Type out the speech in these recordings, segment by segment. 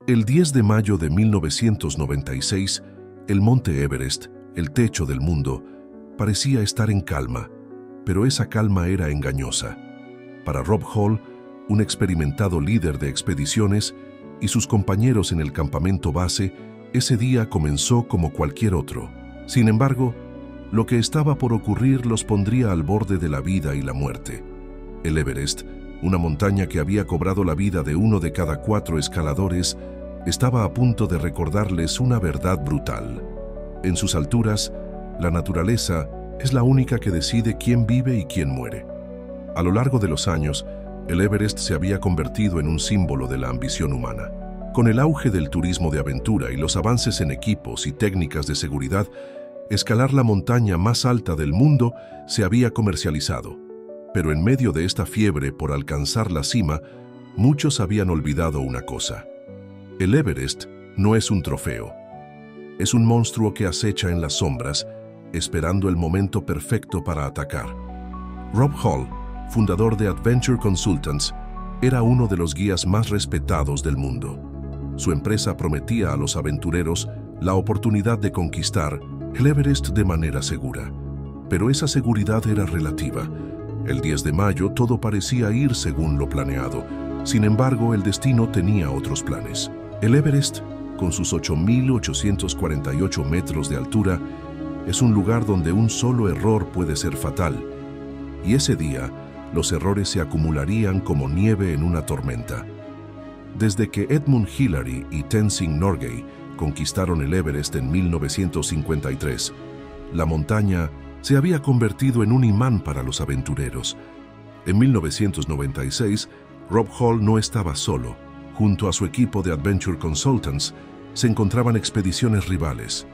El 10 de mayo de 1996, el monte Everest, el techo del mundo, parecía estar en calma, pero esa calma era engañosa. Para Rob Hall, un experimentado líder de expediciones, y sus compañeros en el campamento base, ese día comenzó como cualquier otro. Sin embargo, lo que estaba por ocurrir los pondría al borde de la vida y la muerte. El Everest, una montaña que había cobrado la vida de 1 de cada 4 escaladores, estaba a punto de recordarles una verdad brutal. En sus alturas, la naturaleza es la única que decide quién vive y quién muere. A lo largo de los años, el Everest se había convertido en un símbolo de la ambición humana. Con el auge del turismo de aventura y los avances en equipos y técnicas de seguridad, escalar la montaña más alta del mundo se había comercializado. Pero en medio de esta fiebre por alcanzar la cima, muchos habían olvidado una cosa. El Everest no es un trofeo. Es un monstruo que acecha en las sombras, esperando el momento perfecto para atacar. Rob Hall, fundador de Adventure Consultants, era uno de los guías más respetados del mundo. Su empresa prometía a los aventureros la oportunidad de conquistar el Everest de manera segura. Pero esa seguridad era relativa. El 10 de mayo todo parecía ir según lo planeado. Sin embargo, el destino tenía otros planes. El Everest, con sus 8.848 metros de altura, es un lugar donde un solo error puede ser fatal. Y ese día, los errores se acumularían como nieve en una tormenta. Desde que Edmund Hillary y Tenzing Norgay conquistaron el Everest en 1953, la montaña se había convertido en un imán para los aventureros. En 1996, Rob Hall no estaba solo. Junto a su equipo de Adventure Consultants, se encontraban expediciones rivales,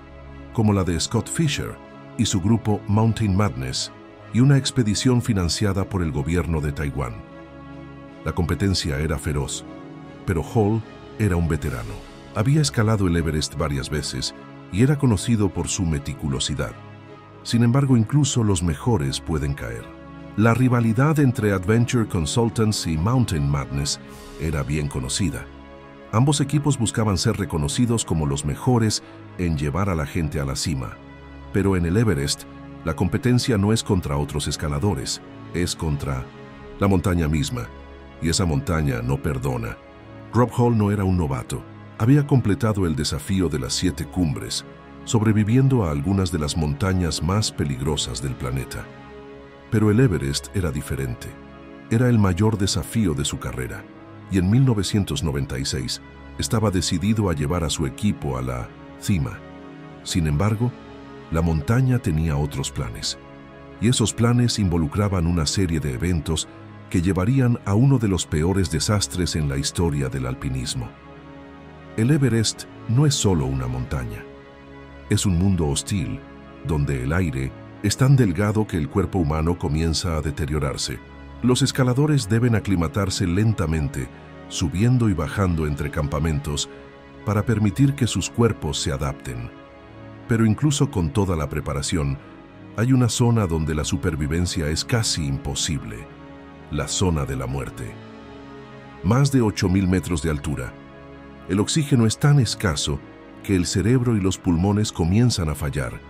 como la de Scott Fisher y su grupo Mountain Madness, y una expedición financiada por el gobierno de Taiwán. La competencia era feroz, pero Hall era un veterano. Había escalado el Everest varias veces y era conocido por su meticulosidad. Sin embargo, incluso los mejores pueden caer. La rivalidad entre Adventure Consultants y Mountain Madness era bien conocida. Ambos equipos buscaban ser reconocidos como los mejores en llevar a la gente a la cima. Pero en el Everest, la competencia no es contra otros escaladores, es contra la montaña misma. Y esa montaña no perdona. Rob Hall no era un novato. Había completado el desafío de las 7 cumbres, sobreviviendo a algunas de las montañas más peligrosas del planeta. Pero el Everest era diferente. Era el mayor desafío de su carrera, y en 1996 estaba decidido a llevar a su equipo a la cima. Sin embargo, la montaña tenía otros planes, y esos planes involucraban una serie de eventos que llevarían a uno de los peores desastres en la historia del alpinismo. El Everest no es solo una montaña. Es un mundo hostil, donde el aire es tan delgado que el cuerpo humano comienza a deteriorarse. Los escaladores deben aclimatarse lentamente, subiendo y bajando entre campamentos, para permitir que sus cuerpos se adapten. Pero incluso con toda la preparación, hay una zona donde la supervivencia es casi imposible: la zona de la muerte. Más de 8.000 metros de altura. El oxígeno es tan escaso que el cerebro y los pulmones comienzan a fallar.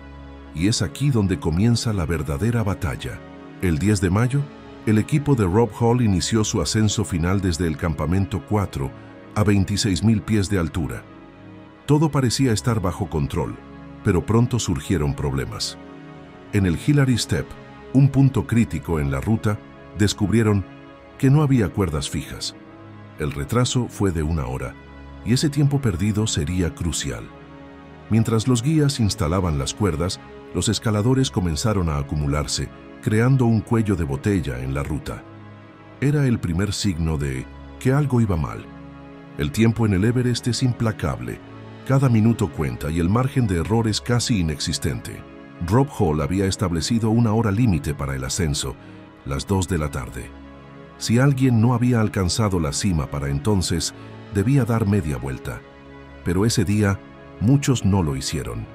Y es aquí donde comienza la verdadera batalla. El 10 de mayo, el equipo de Rob Hall inició su ascenso final desde el campamento 4 a 26.000 pies de altura. Todo parecía estar bajo control, pero pronto surgieron problemas. En el Hillary Step, un punto crítico en la ruta, descubrieron que no había cuerdas fijas. El retraso fue de 1 hora, y ese tiempo perdido sería crucial. Mientras los guías instalaban las cuerdas, los escaladores comenzaron a acumularse, creando un cuello de botella en la ruta. Era el primer signo de que algo iba mal. El tiempo en el Everest es implacable. Cada minuto cuenta y el margen de error es casi inexistente. Rob Hall había establecido una hora límite para el ascenso, las 2 de la tarde. Si alguien no había alcanzado la cima para entonces, debía dar media vuelta. Pero ese día, muchos no lo hicieron.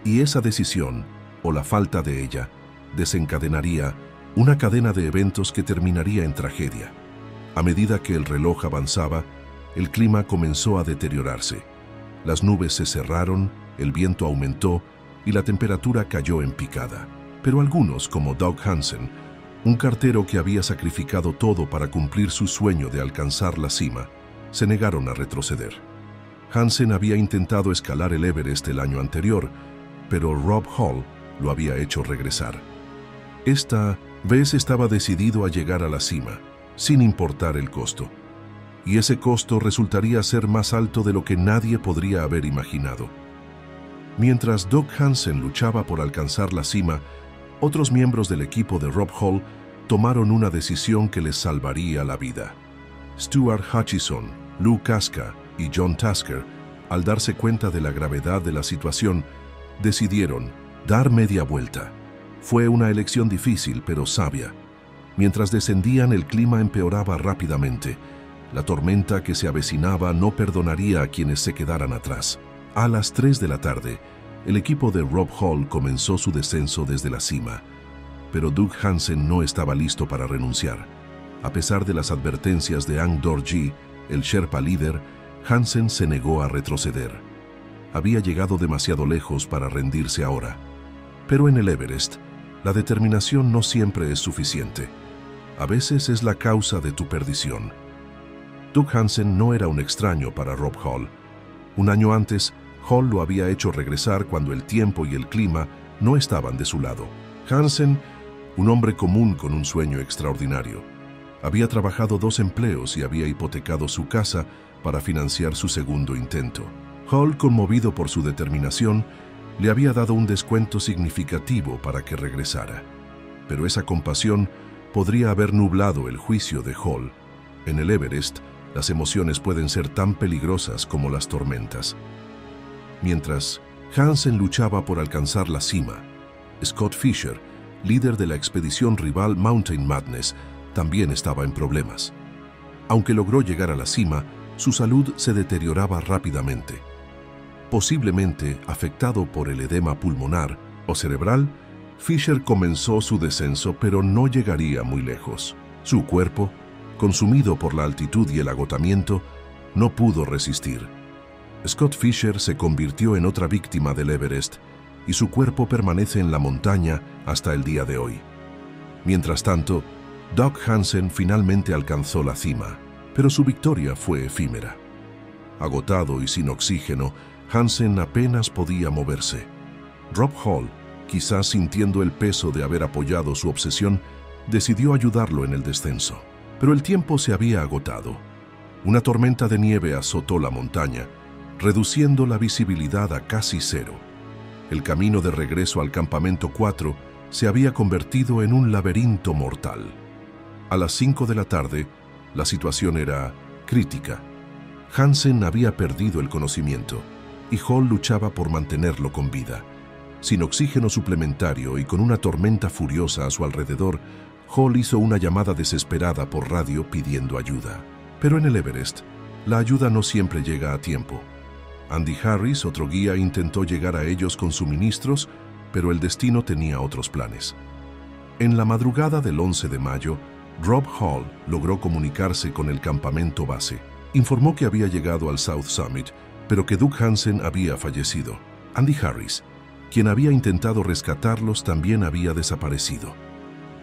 Y esa decisión, o la falta de ella, desencadenaría una cadena de eventos que terminaría en tragedia. A medida que el reloj avanzaba, el clima comenzó a deteriorarse. Las nubes se cerraron, el viento aumentó y la temperatura cayó en picada. Pero algunos, como Doug Hansen, un cartero que había sacrificado todo para cumplir su sueño de alcanzar la cima, se negaron a retroceder. Hansen había intentado escalar el Everest el año anterior, pero Rob Hall lo había hecho regresar. Esta vez estaba decidido a llegar a la cima, sin importar el costo. Y ese costo resultaría ser más alto de lo que nadie podría haber imaginado. Mientras Doug Hansen luchaba por alcanzar la cima, otros miembros del equipo de Rob Hall tomaron una decisión que les salvaría la vida. Stuart Hutchison, Lou Casca y John Tasker, al darse cuenta de la gravedad de la situación, decidieron dar media vuelta. Fue una elección difícil pero sabia. Mientras descendían, el clima empeoraba rápidamente. La tormenta que se avecinaba no perdonaría a quienes se quedaran atrás. A las 3 de la tarde, el equipo de Rob Hall comenzó su descenso desde la cima, pero Doug Hansen no estaba listo para renunciar. A pesar de las advertencias de Ang Dorji, el Sherpa líder, Hansen se negó a retroceder. Había llegado demasiado lejos para rendirse ahora. Pero en el Everest, la determinación no siempre es suficiente. A veces es la causa de tu perdición. Doug Hansen no era un extraño para Rob Hall. Un año antes, Hall lo había hecho regresar cuando el tiempo y el clima no estaban de su lado. Hansen, un hombre común con un sueño extraordinario, había trabajado 2 empleos y había hipotecado su casa para financiar su segundo intento. Hall, conmovido por su determinación, le había dado un descuento significativo para que regresara. Pero esa compasión podría haber nublado el juicio de Hall. En el Everest, las emociones pueden ser tan peligrosas como las tormentas. Mientras Hansen luchaba por alcanzar la cima, Scott Fisher, líder de la expedición rival Mountain Madness, también estaba en problemas. Aunque logró llegar a la cima, su salud se deterioraba rápidamente. Posiblemente afectado por el edema pulmonar o cerebral, Fisher comenzó su descenso, pero no llegaría muy lejos. Su cuerpo, consumido por la altitud y el agotamiento, no pudo resistir. Scott Fisher se convirtió en otra víctima del Everest y su cuerpo permanece en la montaña hasta el día de hoy. Mientras tanto, Doug Hansen finalmente alcanzó la cima, pero su victoria fue efímera. Agotado y sin oxígeno, Hansen apenas podía moverse. Rob Hall, quizás sintiendo el peso de haber apoyado su obsesión, decidió ayudarlo en el descenso. Pero el tiempo se había agotado. Una tormenta de nieve azotó la montaña, reduciendo la visibilidad a casi cero. El camino de regreso al campamento 4 se había convertido en un laberinto mortal. A las 5 de la tarde, la situación era crítica. Hansen había perdido el conocimiento y Hall luchaba por mantenerlo con vida. Sin oxígeno suplementario y con una tormenta furiosa a su alrededor, Hall hizo una llamada desesperada por radio pidiendo ayuda. Pero en el Everest, la ayuda no siempre llega a tiempo. Andy Harris, otro guía, intentó llegar a ellos con suministros, pero el destino tenía otros planes. En la madrugada del 11 de mayo, Rob Hall logró comunicarse con el campamento base. Informó que había llegado al South Summit, pero que Doug Hansen había fallecido. Andy Harris, quien había intentado rescatarlos, también había desaparecido.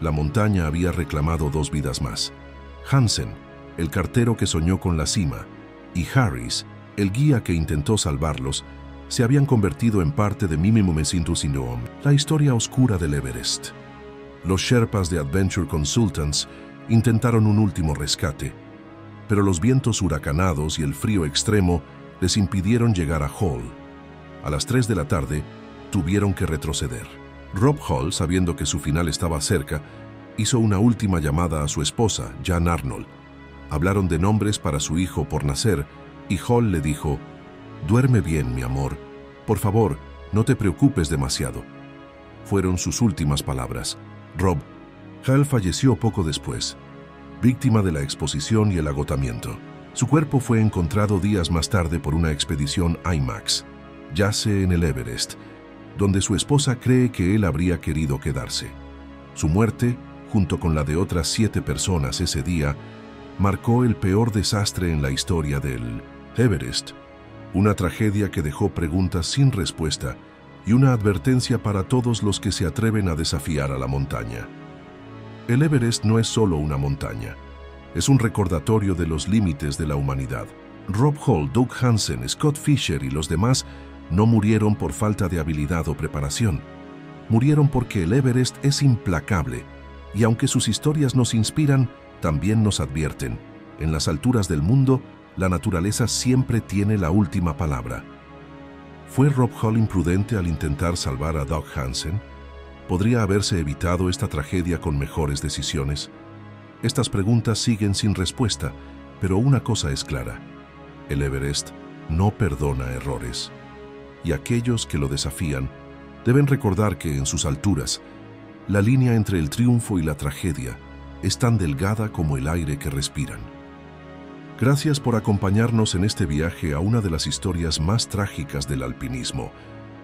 La montaña había reclamado 2 vidas más. Hansen, el cartero que soñó con la cima, y Harris, el guía que intentó salvarlos, se habían convertido en parte de Mimimumesinthusindoom, la historia oscura del Everest. Los Sherpas de Adventure Consultants intentaron un último rescate, pero los vientos huracanados y el frío extremo les impidieron llegar a Hall. A las 3 de la tarde, tuvieron que retroceder. Rob Hall, sabiendo que su final estaba cerca, hizo una última llamada a su esposa, Jan Arnold. Hablaron de nombres para su hijo por nacer, y Hall le dijo: «Duerme bien, mi amor. Por favor, no te preocupes demasiado». Fueron sus últimas palabras. Rob Hall falleció poco después, víctima de la exposición y el agotamiento. Su cuerpo fue encontrado días más tarde por una expedición IMAX. Yace en el Everest, donde su esposa cree que él habría querido quedarse. Su muerte, junto con la de otras 7 personas ese día, marcó el peor desastre en la historia del Everest, una tragedia que dejó preguntas sin respuesta y una advertencia para todos los que se atreven a desafiar a la montaña. El Everest no es solo una montaña, es un recordatorio de los límites de la humanidad. Rob Hall, Doug Hansen, Scott Fisher y los demás no murieron por falta de habilidad o preparación. Murieron porque el Everest es implacable y aunque sus historias nos inspiran, también nos advierten. En las alturas del mundo, la naturaleza siempre tiene la última palabra. ¿Fue Rob Hall imprudente al intentar salvar a Doug Hansen? ¿Podría haberse evitado esta tragedia con mejores decisiones? Estas preguntas siguen sin respuesta, pero una cosa es clara: el Everest no perdona errores. Y aquellos que lo desafían deben recordar que en sus alturas, la línea entre el triunfo y la tragedia es tan delgada como el aire que respiran. Gracias por acompañarnos en este viaje a una de las historias más trágicas del alpinismo.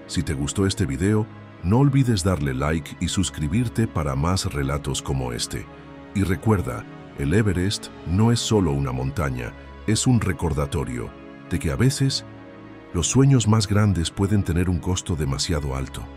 Si te gustó este video, no olvides darle like y suscribirte para más relatos como este. Y recuerda, el Everest no es solo una montaña, es un recordatorio de que a veces los sueños más grandes pueden tener un costo demasiado alto.